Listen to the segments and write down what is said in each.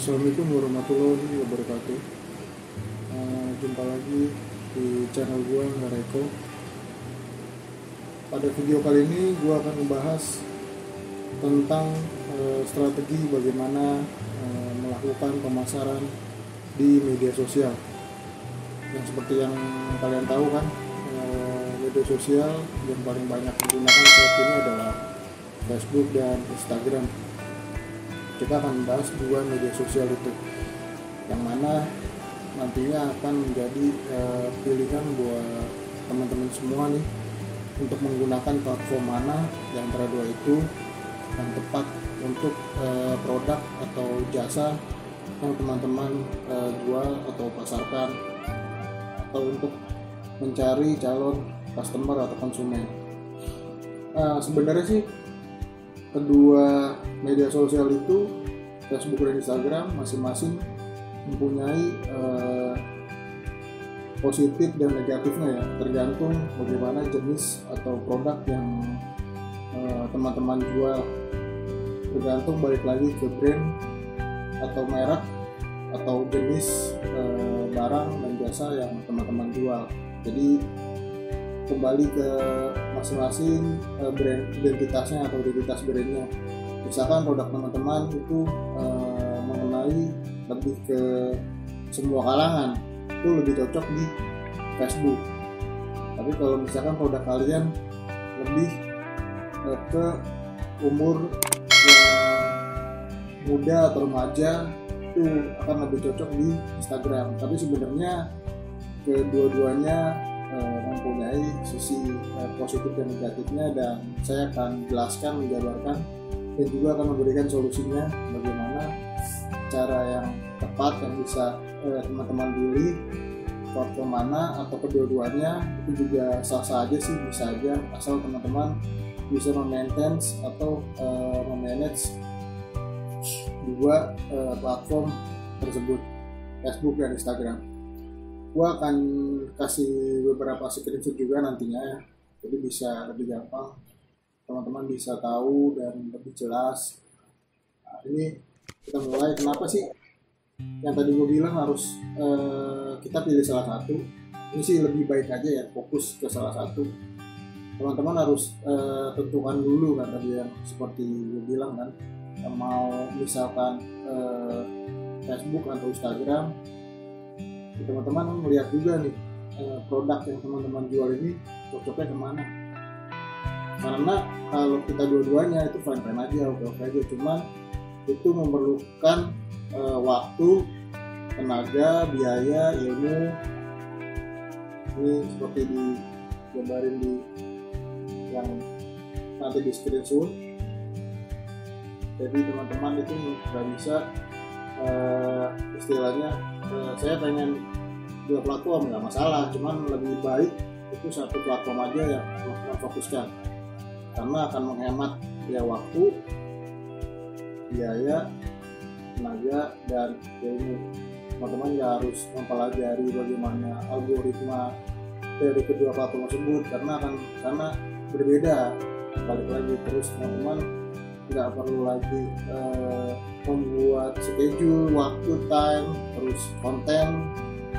Assalamualaikum warahmatullahi wabarakatuh. Jumpa lagi di channel gua Ngareko. Pada video kali ini gua akan membahas tentang strategi bagaimana melakukan pemasaran di media sosial. Yang seperti yang kalian tahu kan, media sosial yang paling banyak digunakan saat ini adalah Facebook dan Instagram. Kita akan membahas dua media sosial itu, yang mana nantinya akan menjadi pilihan buat teman-teman semua nih untuk menggunakan platform mana yang antara dua itu yang tepat untuk produk atau jasa yang teman-teman jual atau pasarkan, atau untuk mencari calon customer atau konsumen. Sebenarnya sih kedua media sosial itu, Facebook dan Instagram, masing-masing mempunyai positif dan negatifnya ya, tergantung bagaimana jenis atau produk yang teman-teman jual, tergantung balik lagi ke brand atau merek atau jenis barang dan jasa yang teman-teman jual. Jadi kembali ke masing-masing brand, identitasnya atau identitas brandnya. Misalkan produk teman-teman itu mengenai lebih ke semua kalangan, itu lebih cocok di Facebook. Tapi kalau misalkan produk kalian lebih ke umur yang muda atau remaja, itu akan lebih cocok di Instagram. Tapi sebenarnya kedua-duanya mempunyai sisi positif dan negatifnya, dan saya akan jelaskan, menjabarkan, dan juga akan memberikan solusinya bagaimana cara yang tepat yang bisa teman-teman pilih platform mana atau kedua-duanya. Itu juga sah-sah aja sih, bisa aja, asal teman-teman bisa memaintain atau memanage dua platform tersebut, Facebook dan Instagram. Gua akan kasih beberapa screenshot juga nantinya ya, jadi bisa lebih gampang teman-teman bisa tahu dan lebih jelas. Nah, ini kita mulai. Kenapa sih yang tadi gue bilang harus kita pilih salah satu? Ini sih lebih baik aja ya, fokus ke salah satu. Teman-teman harus tentukan dulu kan, tadi yang seperti gue bilang kan, mau misalkan Facebook atau Instagram. Teman-teman melihat juga nih produk yang teman-teman jual ini cocoknya kemana. Karena kalau kita dua-duanya itu fine-fine aja, oke aja, cuman itu memerlukan waktu, tenaga, biaya, ilmu. Ini seperti digambarin di yang nanti di screenshot. Jadi teman-teman itu nggak bisa istilahnya saya pengen dua platform, nggak masalah, cuman lebih baik itu satu platform aja yang teman-teman fokuskan, karena akan menghemat ya waktu, biaya, tenaga, dan ilmu. Teman-teman nggak harus mempelajari bagaimana algoritma dari kedua platform tersebut, karena berbeda. Balik lagi, terus teman-teman nggak perlu lagi membuat schedule, waktu, time, terus konten.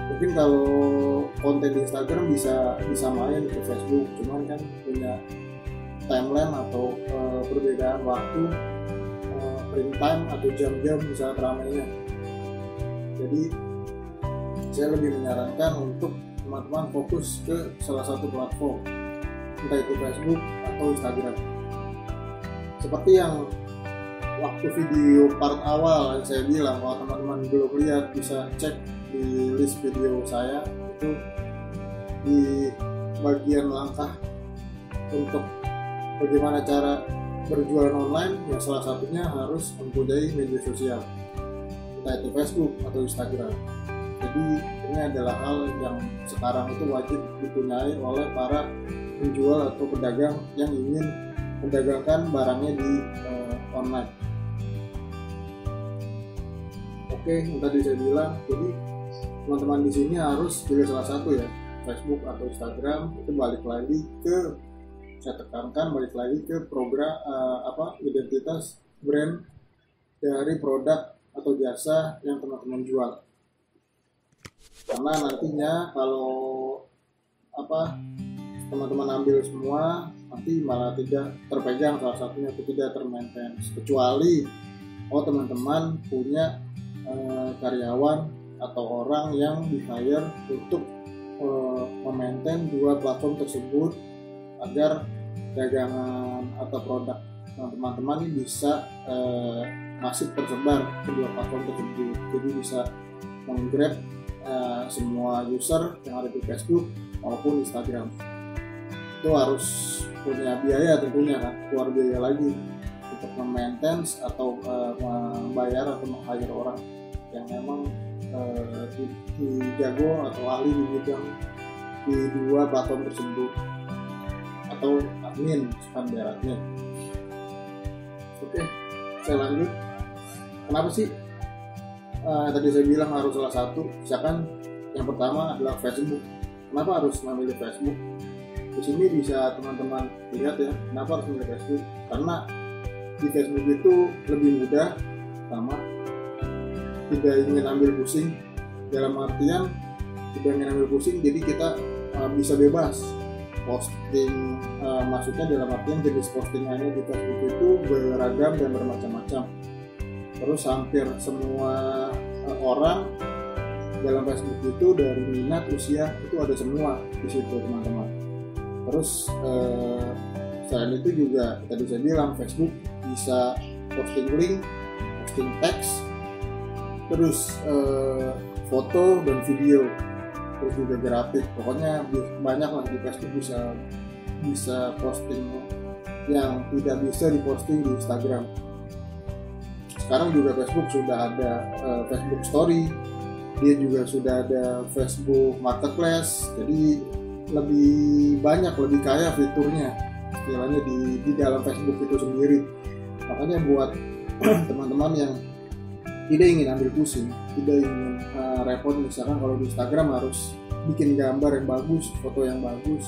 Mungkin kalau konten di Instagram bisa main ke Facebook, cuman kan punya timeline atau perbedaan waktu, print time atau jam-jam bisa ramainya. Jadi saya lebih menyarankan untuk teman-teman fokus ke salah satu platform, entah itu Facebook atau Instagram. Seperti yang waktu video part awal yang saya bilang, kalau teman-teman belum lihat bisa cek di list video saya, itu di bagian langkah untuk bagaimana cara berjualan online, yang salah satunya harus mempunyai media sosial, entah itu Facebook atau Instagram. Jadi ini adalah hal yang sekarang itu wajib dipunyai oleh para penjual atau pedagang yang ingin mendagangkan barangnya di online. Oke, yang tadi saya bilang, jadi teman-teman di sini harus pilih salah satu ya, Facebook atau Instagram. Itu balik lagi ke, saya tekankan, balik lagi ke program identitas brand dari produk atau jasa yang teman-teman jual. Karena nantinya kalau teman-teman ambil semua, nanti malah tidak terpegang salah satunya, atau tidak termaintain. Kecuali teman-teman punya karyawan atau orang yang di-hire untuk memaintain dua platform tersebut agar dagangan atau produk teman-teman ini bisa masif tersebar ke dua platform tersebut. Jadi bisa menggrab semua user yang ada di Facebook maupun Instagram. Itu harus punya biaya tentunya kan, keluar biaya lagi untuk memaintain atau membayar atau meng-hire orang yang memang jago atau ahli di bidang di dua platform tersebut, atau admin, standar admin. Oke, saya lanjut. Kenapa sih tadi saya bilang harus salah satu? Misalkan yang pertama adalah Facebook. Kenapa harus memilih Facebook? Di sini bisa teman-teman lihat ya, kenapa harus memilih Facebook? Karena di Facebook itu lebih mudah, sama tidak ingin ambil pusing. Dalam artian tidak ingin ambil pusing, jadi kita bisa bebas posting, maksudnya dalam artian jenis postingannya di Facebook itu beragam dan bermacam-macam. Terus hampir semua orang dalam Facebook itu dari minat, usia itu ada semua di situ teman-teman. Terus selain itu juga tadi saya bilang Facebook bisa posting link, posting teks, terus foto dan video, terus juga grafik. Pokoknya banyak lah di Facebook, bisa posting yang tidak bisa diposting di Instagram. Sekarang juga Facebook sudah ada Facebook Story, dia juga sudah ada Facebook Marketplace. Jadi lebih banyak, lebih kaya fiturnya istilahnya di dalam Facebook itu sendiri. Makanya buat teman-teman yang tidak ingin ambil pusing, tidak ingin repot, misalkan kalau di Instagram harus bikin gambar yang bagus, foto yang bagus,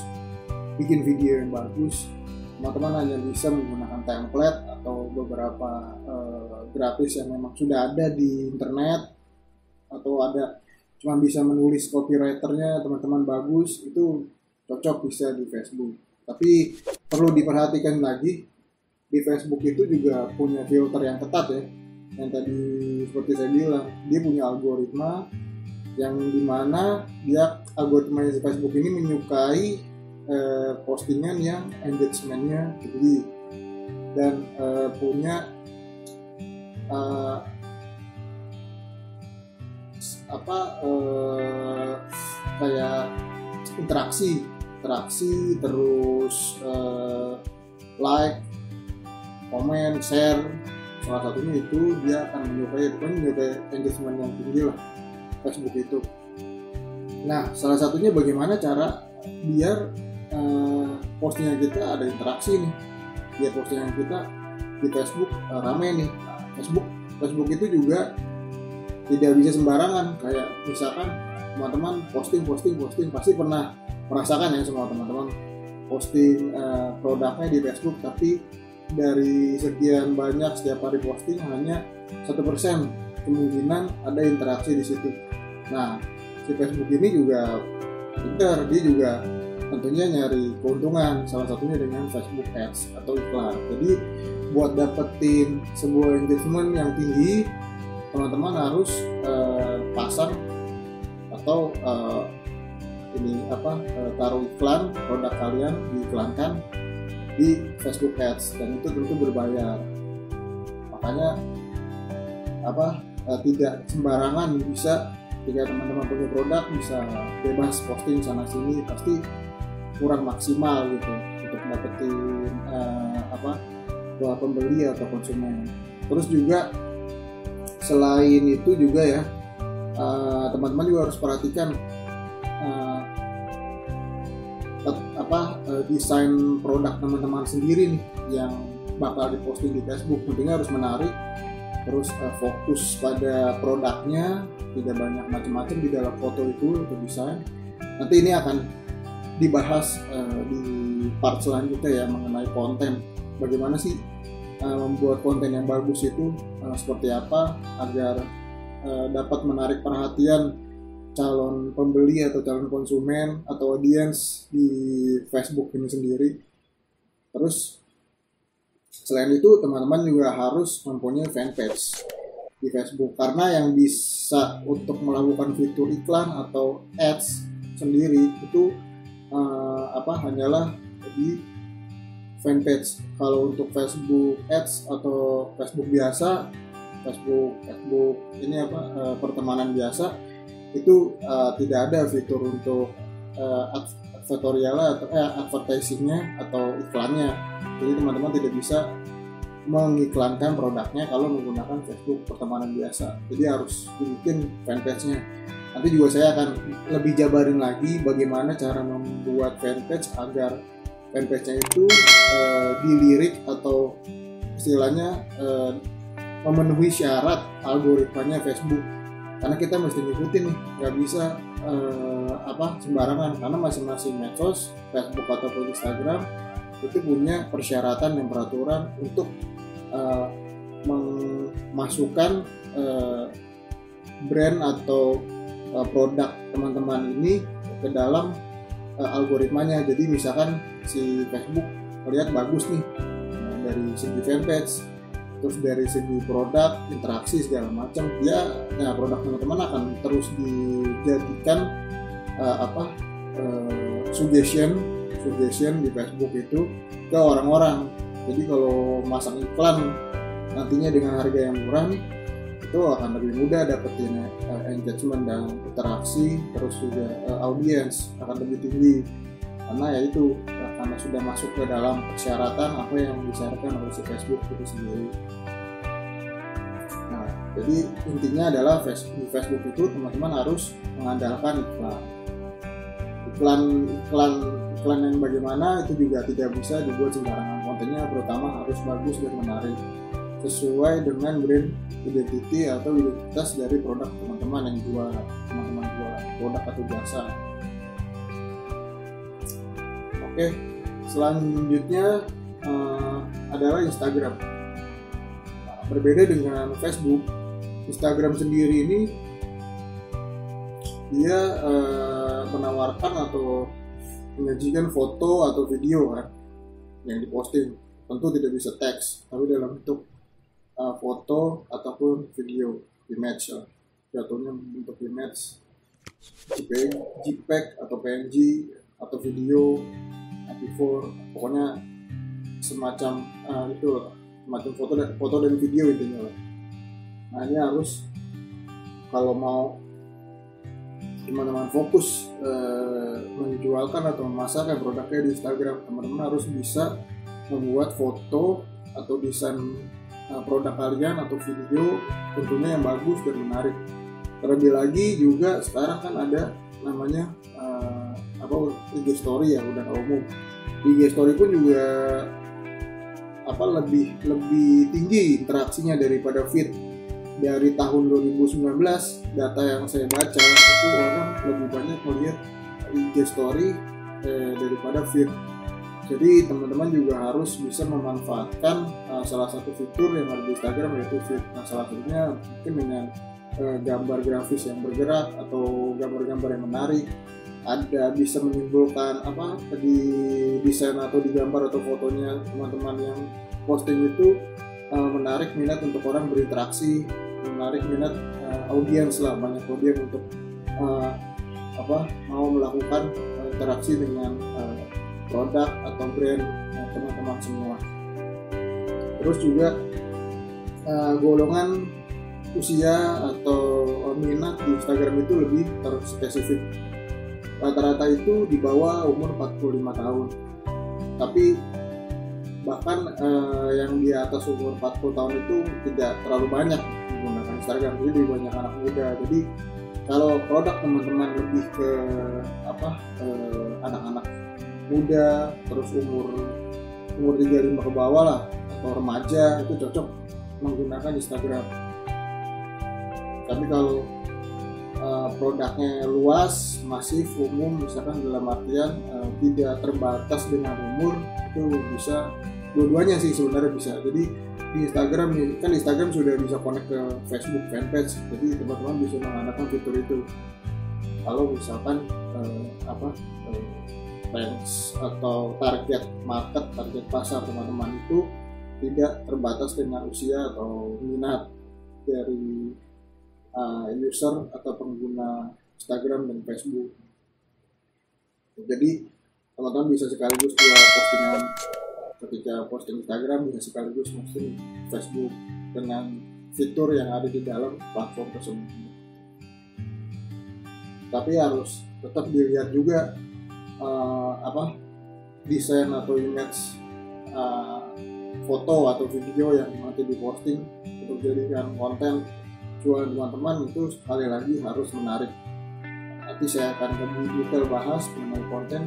bikin video yang bagus, teman-teman hanya bisa menggunakan template atau beberapa grafis yang memang sudah ada di internet, atau ada cuma bisa menulis copywriternya teman-teman bagus, itu cocok bisa di Facebook. Tapi perlu diperhatikan lagi, di Facebook itu juga punya filter yang ketat ya, yang tadi seperti saya bilang, dia punya algoritma yang dimana dia algoritma di Facebook ini menyukai postingan yang engagementnya tinggi dan punya kayak interaksi terus like, komen, share. Salah satunya itu dia akan menyukai engagement yang tinggi lah Facebook itu. Nah, salah satunya bagaimana cara biar postingan kita ada interaksi nih, biar postingan kita di Facebook rame nih. Facebook itu juga tidak bisa sembarangan. Kayak misalkan teman-teman posting pasti pernah merasakan ya, semua teman-teman posting produknya di Facebook, tapi dari sekian banyak setiap hari posting hanya 1% kemungkinan ada interaksi di situ. Nah, si Facebook ini juga pintar, dia juga tentunya nyari keuntungan, salah satunya dengan Facebook Ads atau iklan. Jadi buat dapetin sebuah engagement yang tinggi, teman-teman harus pasang atau taruh iklan produk kalian, diiklankan di Facebook Ads, dan itu tentu berbayar. Makanya tidak sembarangan bisa, jika teman-teman punya produk bisa bebas posting sana sini, pasti kurang maksimal gitu untuk dapetin pembeli atau konsumen. Terus juga selain itu juga ya, teman-teman juga harus perhatikan desain produk teman-teman sendiri nih yang bakal diposting di Facebook. Tentunya harus menarik, terus fokus pada produknya, tidak banyak macam-macam di dalam foto itu untuk desain. Nanti ini akan dibahas di part selanjutnya ya, mengenai konten. Bagaimana sih membuat konten yang bagus itu seperti apa agar dapat menarik perhatian calon pembeli atau calon konsumen atau audiens di Facebook ini sendiri. Terus selain itu teman-teman juga harus mempunyai fanpage di Facebook, karena yang bisa untuk melakukan fitur iklan atau ads sendiri itu hanyalah di fanpage. Kalau untuk Facebook ads atau Facebook biasa, Facebook ini pertemanan biasa, itu tidak ada fitur untuk advertorialnya atau advertisingnya atau iklannya. Jadi teman-teman tidak bisa mengiklankan produknya kalau menggunakan Facebook pertemanan biasa. Jadi harus dibikin fanpage-nya. Nanti juga saya akan lebih jabarin lagi bagaimana cara membuat fanpage agar fanpage-nya itu dilirik atau istilahnya memenuhi syarat algoritmanya Facebook. Karena kita mesti ngikutin nih, nggak bisa sembarangan, karena masing-masing medsos, Facebook ataupun Instagram itu punya persyaratan dan peraturan untuk memasukkan brand atau produk teman-teman ini ke dalam algoritmanya. Jadi misalkan si Facebook melihat bagus nih dari segi fanpage, terus dari segi produk, interaksi segala macam, produk teman-teman akan terus dijadikan suggestion di Facebook itu ke orang-orang. Jadi kalau masang iklan nantinya dengan harga yang murah nih, itu akan lebih mudah dapetin engagement dan interaksi, terus juga audience akan lebih tinggi, karena karena sudah masuk ke dalam persyaratan apa yang disyaratkan oleh si Facebook itu sendiri. Nah, jadi intinya adalah di Facebook itu teman-teman harus mengandalkan iklan yang bagaimana itu juga tidak bisa dibuat sembarangan. Kontennya terutama harus bagus dan menarik, sesuai dengan brand identity atau identitas dari produk teman-teman yang teman-teman jual produk atau jasa. Oke, selanjutnya adalah Instagram. Berbeda dengan Facebook, Instagram sendiri ini dia menawarkan atau menyajikan foto atau video kan yang diposting. Tentu tidak bisa teks, tapi dalam bentuk foto ataupun video, image lah. Jatuhnya bentuk image, JPEG atau PNG atau video, MP4, pokoknya semacam semacam foto dan video intinya lah. Nah, ini harus, kalau mau teman-teman fokus menjualkan atau memasarkan produknya di Instagram, teman-teman harus bisa membuat foto atau desain produk kalian atau video tentunya yang bagus dan menarik. Terlebih lagi juga sekarang kan ada namanya IG story ya, udah umum. IG story pun juga lebih tinggi interaksinya daripada feed. Dari tahun 2019 data yang saya baca itu orang lebih banyak melihat IG story daripada feed. Jadi teman-teman juga harus bisa memanfaatkan salah satu fitur yang ada di Instagram, yaitu feed. Nah, salah satunya mungkin dengan gambar grafis yang bergerak atau gambar-gambar yang menarik, ada bisa menimbulkan di desain atau di gambar atau fotonya teman-teman yang posting itu menarik minat untuk orang berinteraksi, menarik minat audiens lah, banyak audiens untuk mau melakukan interaksi dengan produk atau brand teman-teman semua. Terus juga golongan usia atau minat di Instagram itu lebih terspesifik. Rata-rata itu di bawah umur 45 tahun. Tapi bahkan yang di atas umur 40 tahun itu tidak terlalu banyak menggunakan Instagram, jadi lebih banyak anak muda. Jadi kalau produk teman-teman lebih ke anak-anak muda, terus umur 35 ke bawah lah, atau remaja, itu cocok menggunakan Instagram. Tapi kalau produknya luas, masif, umum, misalkan dalam artian tidak terbatas dengan umur, itu bisa dua-duanya sih sebenarnya bisa. Jadi di Instagram nih, kan Instagram sudah bisa connect ke Facebook fanpage, jadi teman-teman bisa menggunakan fitur itu. Kalau misalkan range atau target market, target pasar teman-teman itu tidak terbatas dengan usia atau minat dari user atau pengguna Instagram dan Facebook. Jadi teman-teman bisa sekaligus buat postingan, ketika posting Instagram bisa sekaligus posting Facebook dengan fitur yang ada di dalam platform tersebut. Tapi harus tetap dilihat juga desain atau image foto atau video yang nanti diposting untuk jadikan konten jualan teman-teman, itu sekali lagi harus menarik. Nanti saya akan lebih detail bahas mengenai konten,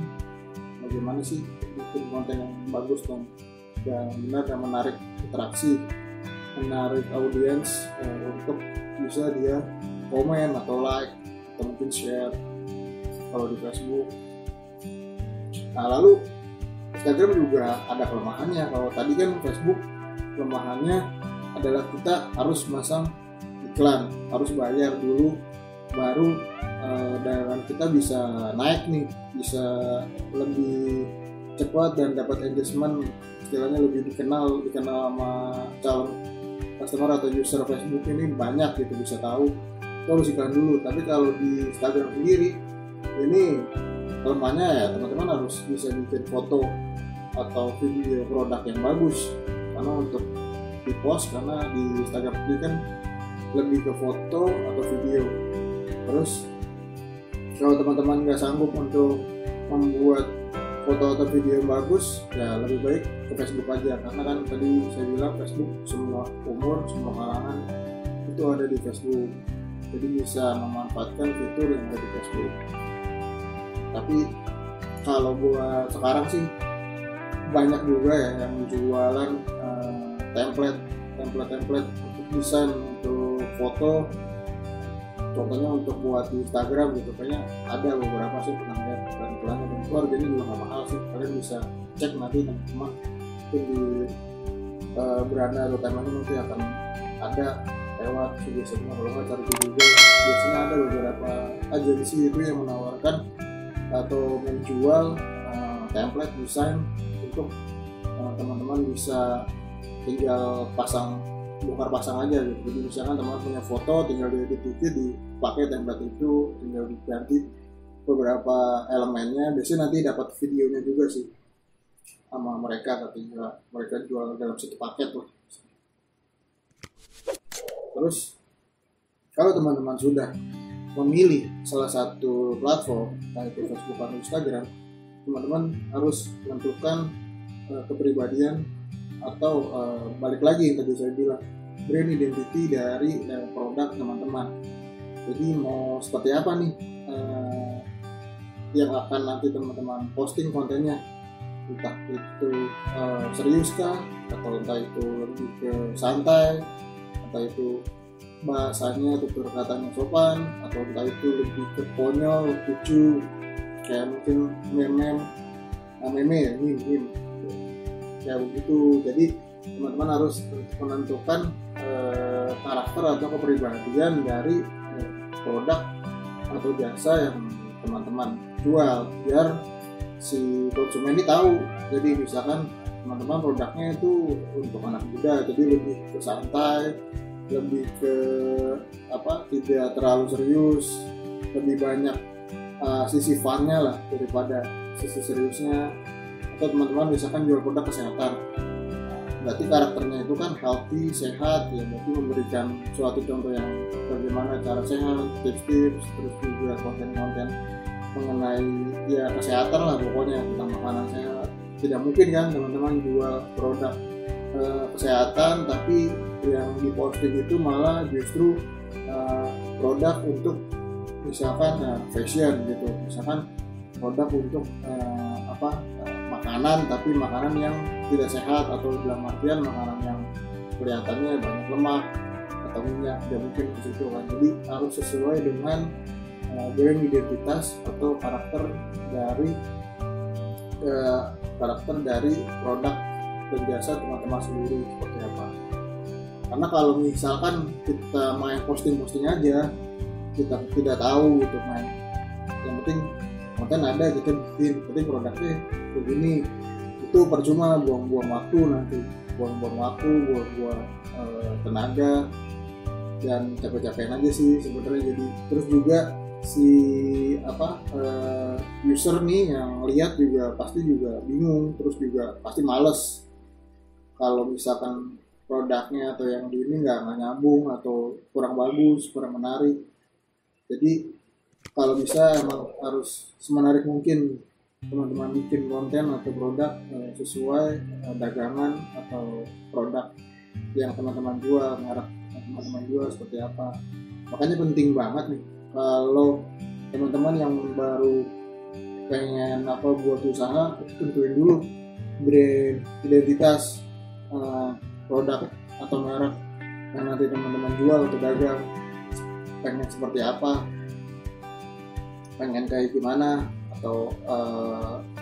bagaimana sih bikin konten yang bagus dan benar dan menarik interaksi, menarik audiens untuk bisa dia komen atau like atau mungkin share kalau di Facebook. Nah, lalu Instagram juga ada kelemahannya. Kalau tadi kan Facebook kelemahannya adalah kita harus masang iklan, harus bayar dulu baru dan kita bisa naik nih, bisa lebih cepat dan dapat engagement, istilahnya lebih dikenal sama calon customer atau user Facebook ini banyak gitu, bisa tahu. Itu harus iklan dulu. Tapi kalau di Instagram sendiri ini kelemahannya ya teman-teman harus bisa bikin foto atau video produk yang bagus, karena untuk di post, karena di Instagram ini kan lebih ke foto atau video. Terus kalau teman-teman nggak sanggup untuk membuat foto atau video yang bagus, ya lebih baik ke Facebook aja, karena kan tadi saya bilang Facebook semua umur, semua kalangan itu ada di Facebook, jadi bisa memanfaatkan fitur yang ada di Facebook. Tapi kalau buat sekarang sih banyak juga ya yang jualan template untuk desain, untuk foto, contohnya untuk buat di Instagram gitu. Kayaknya ada beberapa sih pernah lihat iklannya, dan itu harganya juga nggak mahal sih. Kalian bisa cek nanti teman-teman mungkin di beranda atau temannya nanti akan ada lewat biasanya, kalau nggak cari di Google biasanya ada beberapa agensi itu yang menawarkan atau menjual template desain untuk teman-teman bisa tinggal bongkar pasang aja gitu. Jadi misalkan teman-teman punya foto, tinggal diedit dikit, dipakai template itu, tinggal diganti beberapa elemennya. Biasanya nanti dapat videonya juga sih sama mereka, ketika mereka jual dalam satu paket loh. Terus kalau teman-teman sudah memilih salah satu platform, yaitu Facebook atau Instagram, teman-teman harus menentukan kepribadian atau balik lagi yang tadi saya bilang, brand identity dari produk teman-teman. Jadi mau seperti apa nih yang akan nanti teman-teman posting kontennya, entah itu serius kah, atau entah itu lebih ke santai, entah itu bahasanya tutur katanya sopan, atau entah itu lebih ke konyol, lucu, kayak mungkin meme kayak begitu. Jadi teman-teman harus menentukan karakter atau kepribadian dari produk atau jasa yang teman-teman jual, biar si konsumen ini tahu. Jadi misalkan teman-teman produknya itu untuk anak muda, jadi lebih ke santai, lebih ke tidak terlalu serius, lebih banyak sisi funnya lah daripada sisi seriusnya. Atau teman-teman misalkan jual produk kesehatan, berarti karakternya itu kan healthy, sehat ya, berarti memberikan suatu contoh yang bagaimana cara sehat, tips-tips, terus juga konten-konten mengenai ya kesehatan lah pokoknya, tentang makanan sehat. Tidak mungkin kan teman-teman jual produk kesehatan tapi yang diposting itu malah justru produk untuk misalkan fashion gitu, misalkan produk untuk makanan, tapi makanan yang tidak sehat, atau dalam artian makanan yang kelihatannya banyak lemak atau minyak, tidak mungkin ke situ kan. Jadi harus sesuai dengan brand identitas atau karakter dari produk dan jasa teman-teman sendiri seperti apa. Karena kalau misalkan kita main posting aja, kita tidak tahu gitu main, yang penting konten ada, kita bikin produknya begini, itu percuma, buang-buang waktu nanti, buang-buang waktu, buang-buang tenaga, dan capek-capekin aja sih sebenarnya. Jadi terus juga si user nih yang lihat juga pasti juga bingung, terus juga pasti males kalau misalkan produknya atau yang di ini nggak nyambung atau kurang bagus, kurang menarik. Jadi kalau bisa emang harus semenarik mungkin teman-teman bikin konten atau produk sesuai dagangan atau produk yang teman-teman jual, merek teman-teman jual seperti apa. Makanya penting banget nih kalau teman-teman yang baru pengen buat usaha, tentuin dulu brand, identitas produk atau merek yang nanti teman-teman jual atau dagang, pengen seperti apa, pengen kayak gimana, atau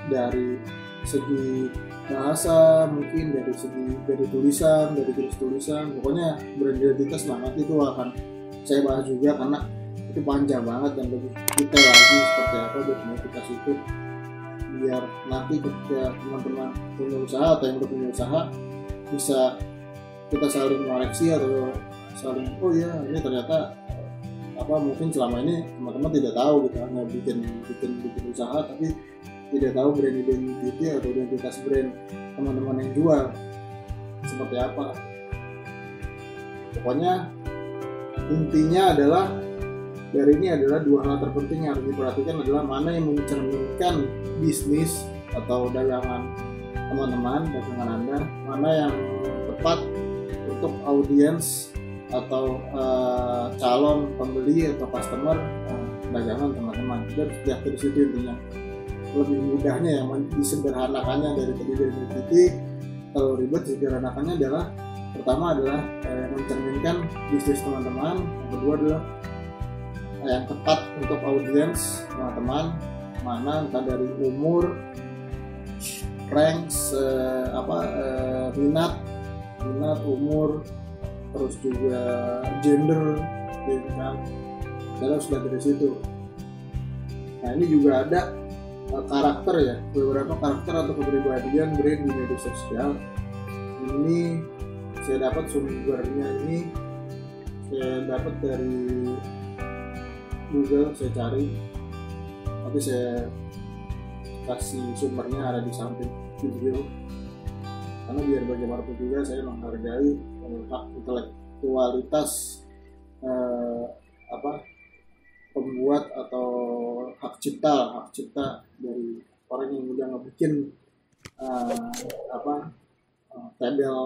dari segi bahasa, mungkin dari tulisan, dari tulisan, pokoknya brand identitas banget itu akan saya bahas juga, karena itu panjang banget dan lebih detail lagi seperti apa brand identitas itu, biar nanti ketika teman-teman punya usaha atau yang udah punya usaha bisa kita saling koreksi atau saling, oh ya ini ternyata mungkin selama ini teman-teman tidak tahu gitu, hanya bikin usaha tapi tidak tahu brand identity atau identitas brand teman-teman yang jual seperti apa. Pokoknya intinya adalah dari ini adalah dua hal terpenting yang harus diperhatikan, adalah mana yang mencerminkan bisnis atau dagangan teman-teman, dagangan Anda, mana yang tepat untuk audiens atau calon pembeli atau customer dagangan teman-teman. Dan sudah dari situ intinya. Lebih mudahnya yang disederhanakannya dari identity, kalau ribet disederhanakannya adalah pertama adalah mencerminkan bisnis teman-teman, yang kedua adalah yang tepat untuk audiens teman-teman, mana entah dari umur, ranks, minat, umur, terus juga gender, gitu kan. Dan sudah dari situ. Nah ini juga ada karakter ya, beberapa karakter atau kepribadian brand di media sosial. Ini saya dapat sumbernya, ini saya dapat dari Google, saya cari, nanti saya kasih sumbernya ada di samping video, karena biar bagaimanapun juga saya menghargai hak intelektualitas pembuat atau hak cipta dari orang yang udah ngebikin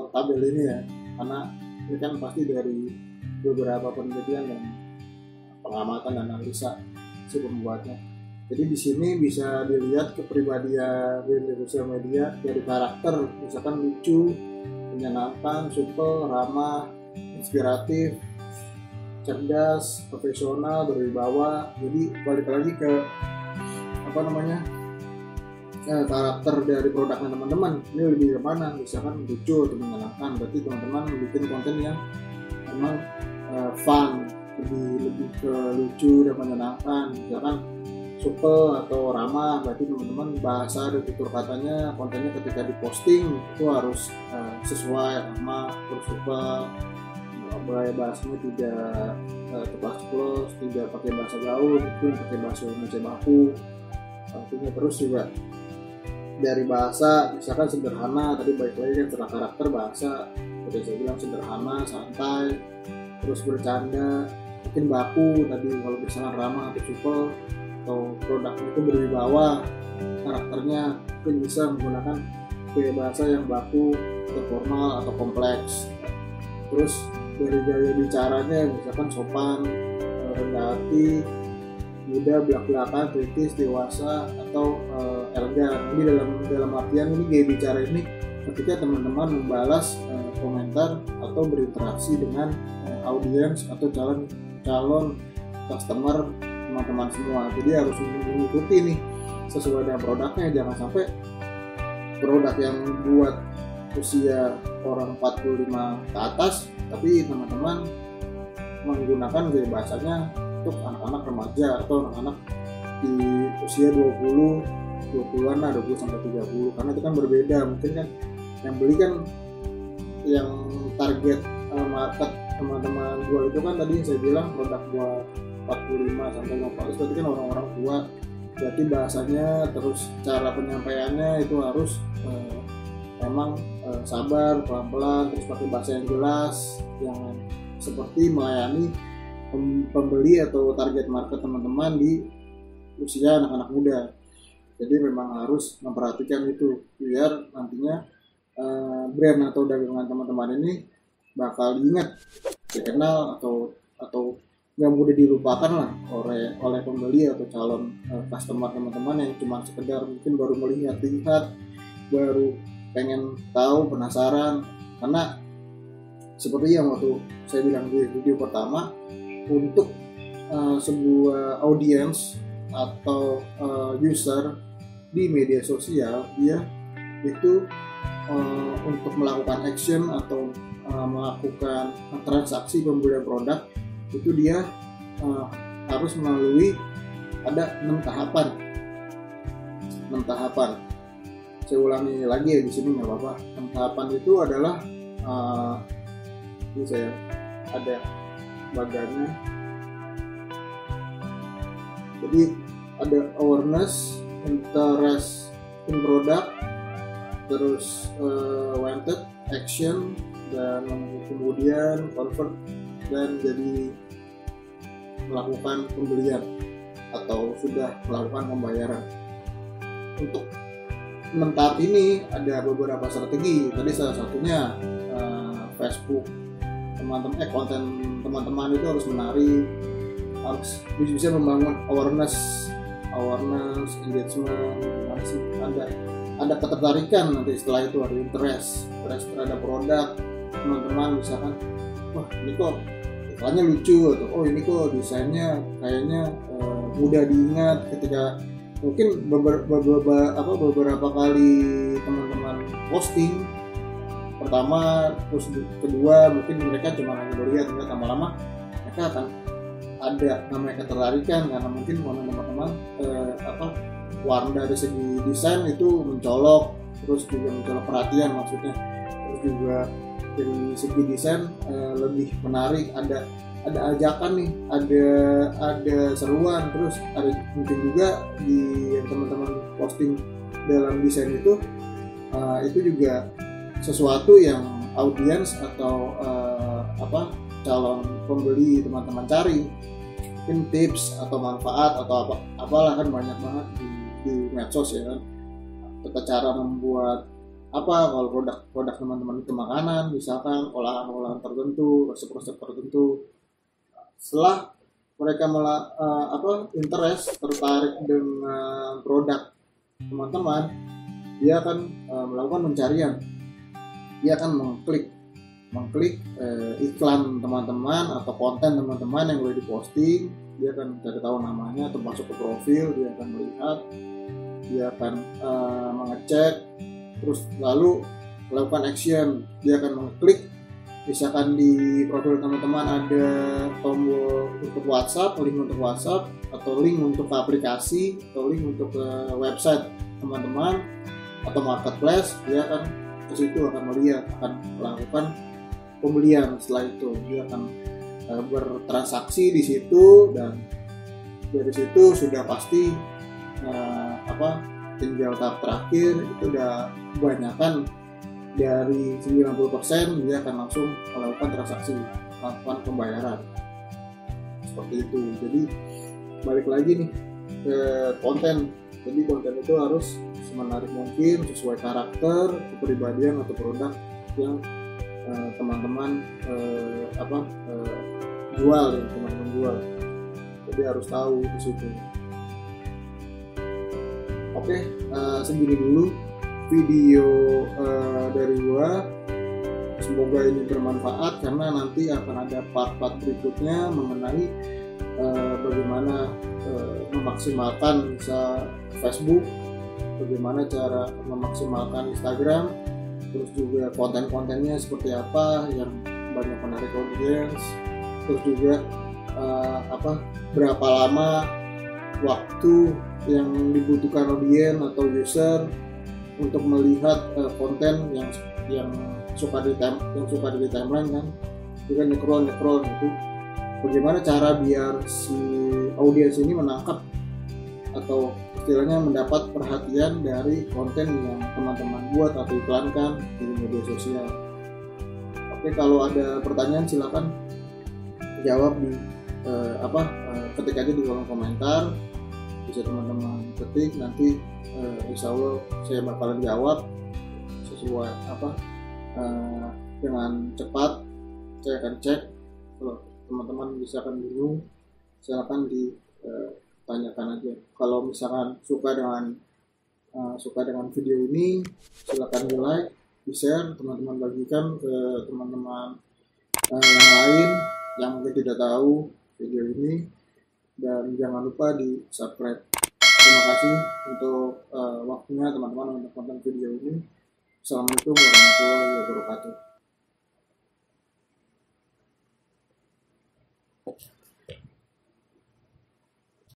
tabel ini ya, karena ini kan pasti dari beberapa penelitian dan pengamatan dan analisa si pembuatnya. Jadi di sini bisa dilihat kepribadian di sosial media dari karakter, misalkan lucu, menyenangkan, supel, ramah, inspiratif, cerdas, profesional, berwibawa. Jadi balik lagi ke karakter dari produknya teman-teman. Ini lebih ke mana? Misalkan lucu atau menyenangkan, berarti teman-teman bikin konten yang memang fun, lebih ke lucu dan menyenangkan. Misalkan supel atau ramah, berarti teman-teman bahasa dan tutur katanya, kontennya ketika diposting itu harus sesuai, ramah, terus supel, bahasanya tidak terpaksa, tidak pakai bahasa gaul, itu pakai bahasa Indonesia baku. Artinya terus juga dari bahasa, misalkan sederhana, tadi balik lagi kan setelah karakter bahasa, seperti saya bilang sederhana, santai, terus bercanda, mungkin baku tadi kalau misalkan ramah atau supel, atau produknya itu berwibawa, karakternya mungkin bisa menggunakan gaya bahasa yang baku atau formal atau kompleks. Terus dari gaya bicaranya misalkan sopan, rendah hati, muda, belak-belakan, kritis, dewasa, atau elegan. Ini dalam artian ini gaya bicara ini ketika teman-teman membalas komentar atau berinteraksi dengan audiens atau calon customer teman-teman semua. Jadi harus mengikuti nih sesuai dengan produknya, jangan sampai produk yang buat usia orang 45 ke atas, tapi teman-teman menggunakan gaya bahasanya untuk anak-anak remaja atau anak-anak di usia 20-an lah, 20 sampai 30, karena itu kan berbeda. Mungkin kan yang beli kan yang target market teman-teman jual itu kan tadi saya bilang produk buat 45 sampai 50, berarti kan orang-orang tua. Berarti bahasanya terus cara penyampaiannya itu harus memang sabar, pelan-pelan, terus pakai bahasa yang jelas, yang seperti melayani pembeli atau target market teman-teman di usia anak-anak muda. Jadi memang harus memperhatikan itu biar nantinya brand atau dagangan teman-teman ini bakal diingat, dikenal atau nggak mudah dilupakan lah oleh pembeli atau calon customer teman-teman yang cuma sekedar mungkin baru melihat, baru pengen tahu, penasaran. Karena seperti yang waktu saya bilang di video pertama, untuk sebuah audiens atau user di media sosial, dia itu untuk melakukan action atau melakukan transaksi pembelian produk itu dia harus melalui ada 6 tahapan. Saya ulangi lagi ya di sini nggak apa-apa. 6 tahapan itu adalah ini saya ada bagannya. Jadi ada awareness, interest in product, terus wanted, action, dan kemudian convert dan jadi melakukan pembelian atau sudah melakukan pembayaran. Untuk 6 tahap ini ada beberapa strategi. Tadi salah satunya Facebook, konten teman-teman itu harus menarik, harus bisa membangun awareness, engagement, ada ketertarikan. Nanti setelah itu ada interest terhadap produk teman-teman. Misalkan, wah ini kok iklannya lucu, atau oh ini kok desainnya kayaknya mudah diingat. Ketika mungkin beberapa kali teman-teman posting pertama, terus kedua mungkin mereka cuma hanya melihat, lama-lama mereka akan ada namanya ketertarikan, karena mungkin teman-teman warna dari segi desain itu mencolok, terus juga mencolok perhatian maksudnya, terus juga dari segi desain lebih menarik, ada ajakan nih, ada seruan, terus ada mungkin juga di yang teman-teman posting dalam desain itu juga sesuatu yang audiens atau calon pembeli teman-teman cari. Mungkin tips atau manfaat atau apalah, kan banyak banget di medsos ya kan, tata cara membuat kalau produk teman-teman itu makanan, misalkan olahan-olahan tertentu, resep-resep tertentu. Setelah mereka interest, tertarik dengan produk teman-teman, dia akan melakukan pencarian, dia akan mengklik iklan teman-teman atau konten teman-teman yang boleh diposting. Dia akan cari tahu namanya atau masuk ke profil, dia akan melihat, dia akan mengecek, terus lalu melakukan action. Dia akan mengklik, misalkan di profil teman-teman ada tombol untuk WhatsApp, link untuk WhatsApp, atau link untuk ke aplikasi, atau link untuk ke website teman-teman atau marketplace. Dia akan ke situ, akan melihat, akan melakukan pembelian. Setelah itu dia akan bertransaksi di situ, dan dari situ sudah pasti tinggal tahap terakhir itu udah kebanyakan dari 90% dia akan langsung melakukan transaksi, melakukan pembayaran seperti itu. Jadi balik lagi nih ke konten. Jadi konten itu harus semenarik mungkin, sesuai karakter, kepribadian atau produk yang teman-teman jual, yang teman-teman jual. Jadi harus tahu di situ. Oke, segini dulu video dari gua. Semoga ini bermanfaat, karena nanti akan ada part-part berikutnya mengenai bagaimana memaksimalkan bisa Facebook, bagaimana cara memaksimalkan Instagram, terus juga konten-kontennya seperti apa yang banyak menarik audiens, terus juga berapa lama waktu yang dibutuhkan audiens atau user untuk melihat konten yang suka di timeline kan, itu kan scroll itu. Bagaimana cara biar si audiens ini menangkap atau istilahnya mendapat perhatian dari konten yang teman-teman buat atau iklankan di media sosial. Oke, kalau ada pertanyaan silakan jawab di ketik aja di kolom komentar, bisa teman-teman ketik, nanti insya Allah saya bakalan jawab sesuai dengan cepat. Saya akan cek. Kalau teman-teman misalkan bingung, silakan ditanyakan aja. Kalau misalkan suka dengan video ini, silakan di like, di share, teman-teman bagikan ke teman-teman yang lain yang mungkin tidak tahu video ini, dan jangan lupa di subscribe. Terima kasih untuk waktunya teman-teman untuk nonton video ini. Assalamualaikum warahmatullahi wabarakatuh.